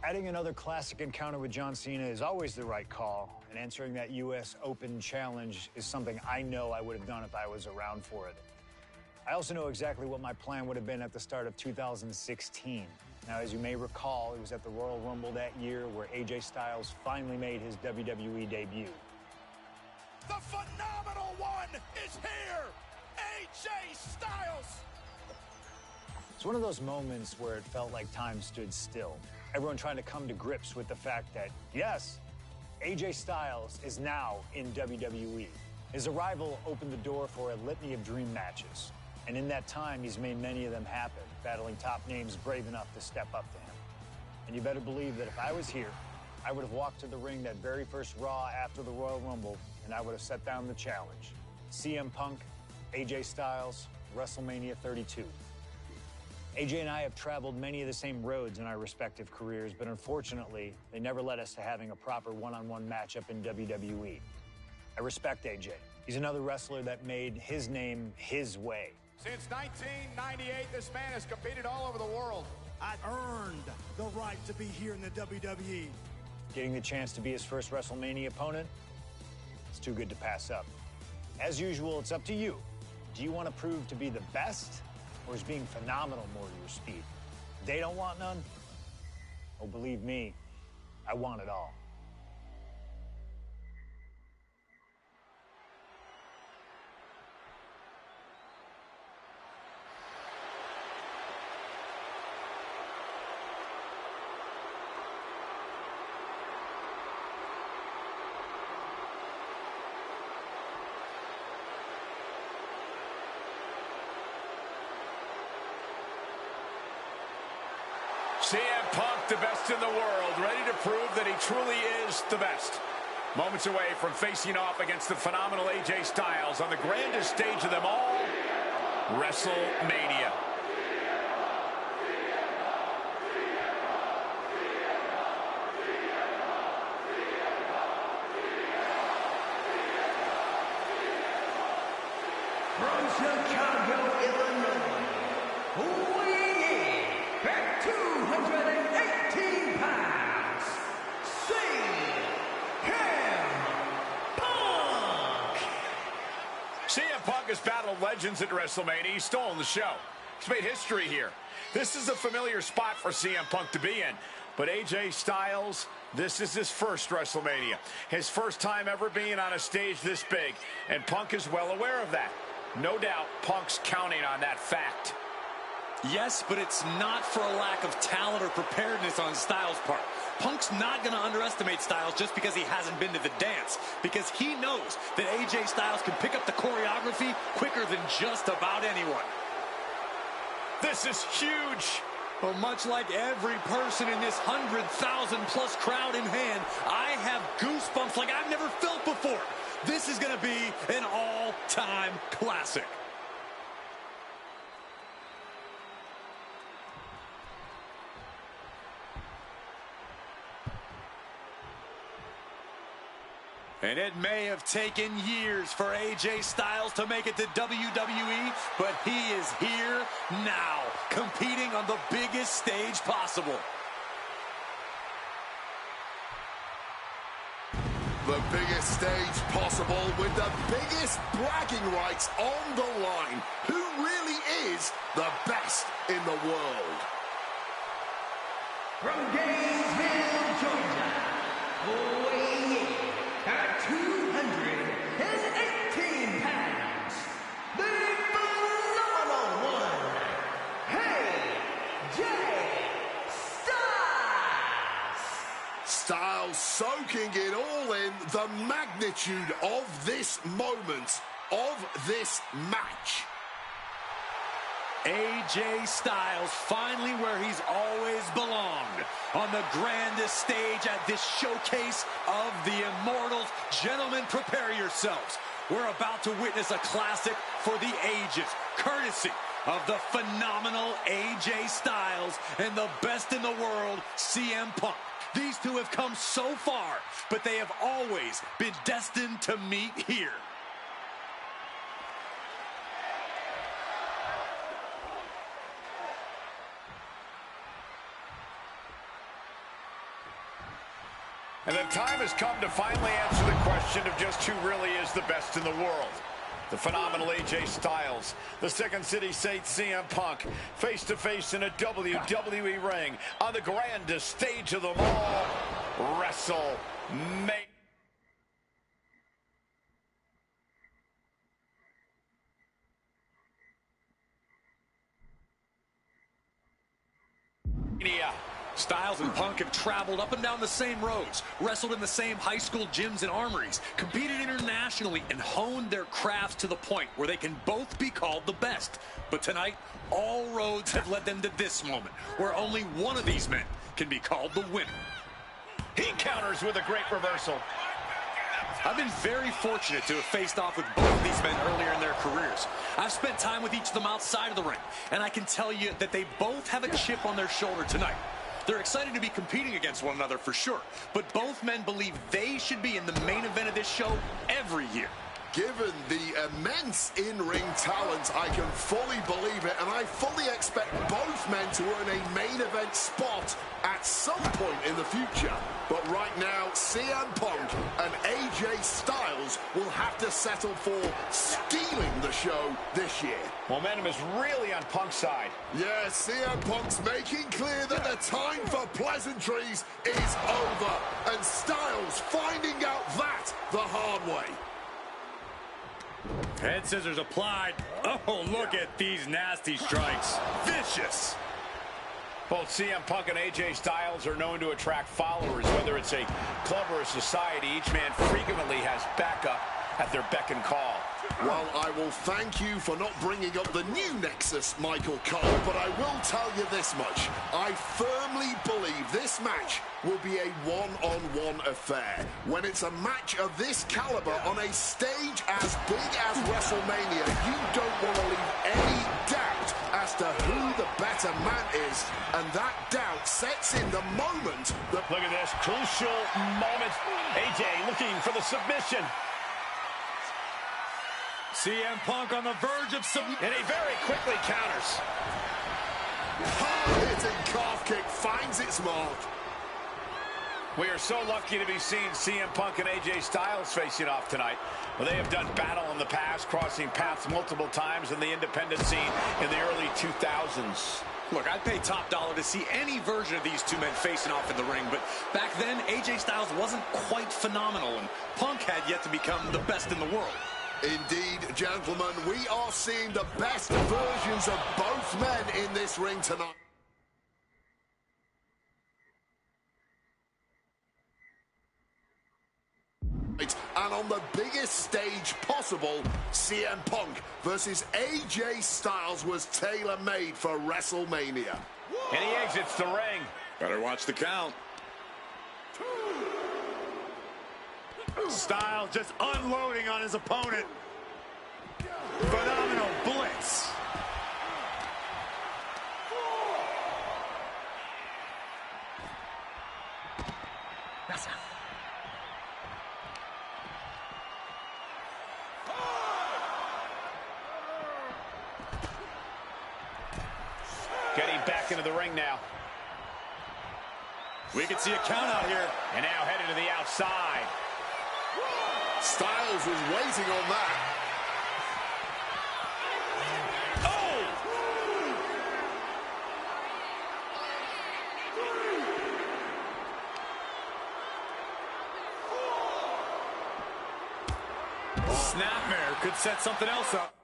Adding another classic encounter with John Cena is always the right call, and answering that U.S. Open challenge is something I know I would have done if I was around for it. I also know exactly what my plan would have been at the start of 2016. Now, as you may recall, it was at the Royal Rumble that year where AJ Styles finally made his WWE debut. The phenomenal one is here! AJ Styles! It's one of those moments where it felt like time stood still. Everyone trying to come to grips with the fact that, yes, AJ Styles is now in WWE. His arrival opened the door for a litany of dream matches. And in that time, he's made many of them happen, battling top names brave enough to step up to him. And you better believe that if I was here, I would have walked to the ring that very first Raw after the Royal Rumble, and I would have set down the challenge. CM Punk, AJ Styles, WrestleMania 32. AJ and I have traveled many of the same roads in our respective careers, but unfortunately, they never led us to having a proper one-on-one matchup in WWE. I respect AJ. He's another wrestler that made his name his way. Since 1998, this man has competed all over the world. I've earned the right to be here in the WWE. Getting the chance to be his first WrestleMania opponent, it's too good to pass up. As usual, it's up to you. Do you want to prove to be the best, or is being phenomenal more to your speed? They don't want none? Oh, believe me, I want it all. CM Punk, the best in the world, ready to prove that he truly is the best. Moments away from facing off against the phenomenal AJ Styles on the grandest stage of them all, WrestleMania. From Chicago, Illinois, weighing in at 218 pounds, CM Punk has battled legends at WrestleMania. He's stolen the show. He's made history here. This is a familiar spot for CM Punk to be in. But AJ Styles, this is his first WrestleMania. His first time ever being on a stage this big. And Punk is well aware of that. No doubt Punk's counting on that fact. Yes, but it's not for a lack of talent or preparedness on Styles' part. Punk's not going to underestimate Styles just because he hasn't been to the dance, because he knows that AJ Styles can pick up the choreography quicker than just about anyone. This is huge. Well, much like every person in this 100,000-plus crowd in hand, I have goosebumps like I've never felt before. This is going to be an all-time classic. And it may have taken years for AJ Styles to make it to WWE, but he is here now, competing on the biggest stage possible. The biggest stage possible with the biggest bragging rights on the line. Who really is the best in the world? From Gainesville, Georgia, weighing in at 218 pounds, the phenomenal one, AJ Styles. Styles soaking it all in, the magnitude of this moment, of this match. AJ Styles finally where he's always belonged, on the grandest stage at this showcase of the Immortals. Gentlemen, prepare yourselves. We're about to witness a classic for the ages, courtesy of the phenomenal AJ Styles and the best in the world, CM Punk. These two have come so far, but they have always been destined to meet here. And the time has come to finally answer the question of just who really is the best in the world. The phenomenal AJ Styles, the Second City Saint CM Punk, face-to-face in a WWE ring on the grandest stage of them all, WrestleMania. Styles and Punk have traveled up and down the same roads, wrestled in the same high school gyms and armories, competed internationally, and honed their crafts to the point where they can both be called the best. But tonight, all roads have led them to this moment, where only one of these men can be called the winner. He counters with a great reversal. I've been very fortunate to have faced off with both of these men earlier in their careers. I've spent time with each of them outside of the ring, and I can tell you that they both have a chip on their shoulder tonight. They're excited to be competing against one another for sure, but both men believe they should be in the main event of this show every year. Given the immense in-ring talent, I can fully believe it, and I fully expect both men to earn a main event spot at some point in the future. But right now, CM Punk and AJ Styles will have to settle for stealing the show this year. Momentum is really on Punk's side. Yes, CM Punk's making clear that the time for pleasantries is over, and Styles finding out that the hard way. Head scissors applied. Oh, look at these nasty strikes. Vicious. Both CM Punk and AJ Styles are known to attract followers, whether it's a club or a society. Each man frequently has backup at their beck and call. Well, I will thank you for not bringing up the new Nexus, Michael Cole, but I will tell you this much. I firmly believe this match will be a one-on-one affair. When it's a match of this caliber on a stage as big as WrestleMania, you don't want to leave any doubt as to who the better man is, and that doubt sets in the moment that... Look at this crucial moment. AJ looking for the submission. CM Punk on the verge of submission. And he very quickly counters. Hard-hitting calf kick finds its mark. We are so lucky to be seeing CM Punk and AJ Styles facing off tonight. Well, they have done battle in the past, crossing paths multiple times in the independent scene in the early 2000s. Look, I'd pay top dollar to see any version of these two men facing off in the ring, but back then, AJ Styles wasn't quite phenomenal, and Punk had yet to become the best in the world. Indeed, gentlemen, we are seeing the best versions of both men in this ring tonight. And on the biggest stage possible, CM Punk versus AJ Styles was tailor-made for WrestleMania. And he exits the ring. Better watch the count. Styles just unloading on his opponent. Phenomenal blitz. Getting back into the ring now. We can see a count out here. And now headed to the outside. Styles was waiting on that. Snapmare could set something else up.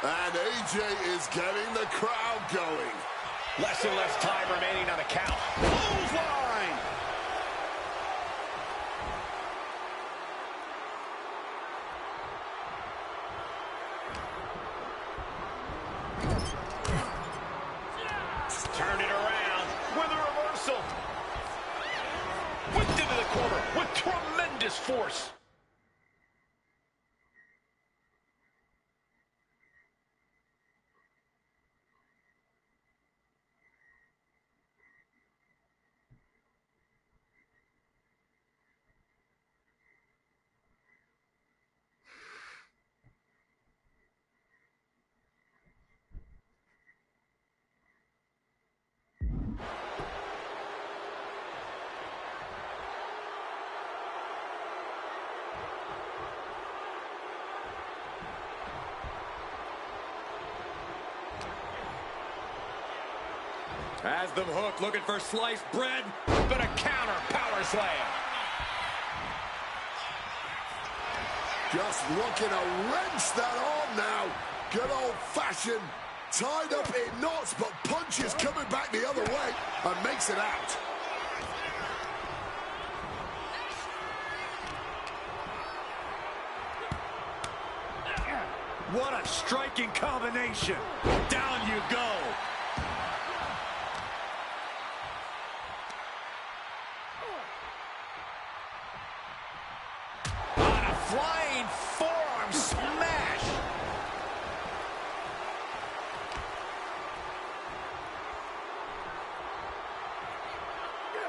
And AJ is getting the crowd going. Less and less time remaining on the count. Clothesline! Turn it around with a reversal. Whipped into the corner with tremendous force. Has them hooked, looking for sliced bread. But a counter power slam. Just looking to wrench that on now. Good old-fashioned, tied up in knots, but punches coming back the other way and makes it out. What a striking combination. Down you go. On a flying forearm smash.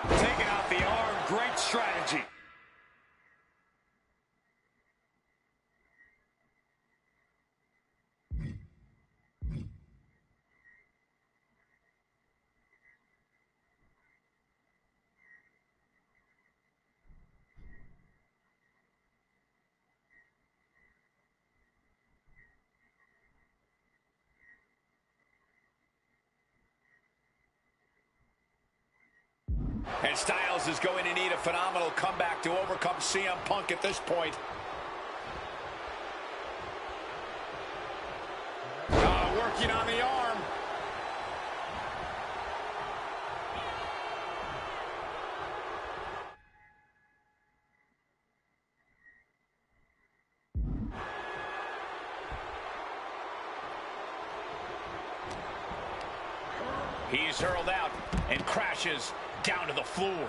Taking out the arm, great strategy. And Styles is going to need a phenomenal comeback to overcome CM Punk at this point. Working on the arm. He's hurled out and crashes down to the floor.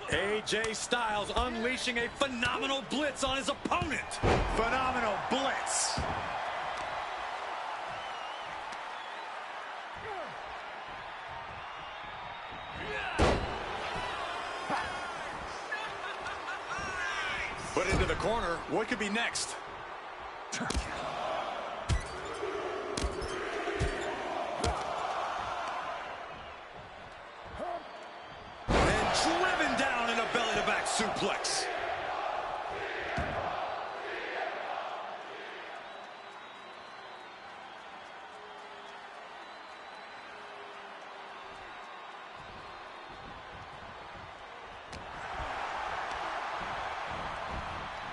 AJ Styles unleashing a phenomenal blitz on his opponent. Phenomenal blitz. Put into the corner. What could be next? Suplex.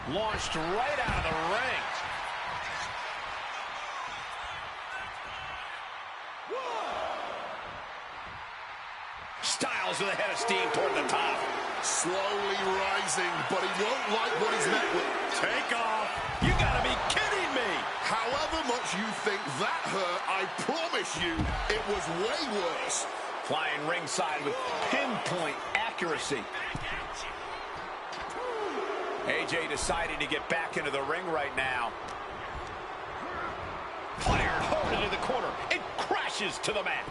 Launched right out of the ring. Styles with a head of steam toward the top. Slowly rising, but he won't like what he's met with. Take off. You gotta be kidding me. However much you think that hurt, I promise you it was way worse. Flying ringside with pinpoint accuracy. AJ deciding to get back into the ring right now. Fired hard into the corner. It crashes to the mat.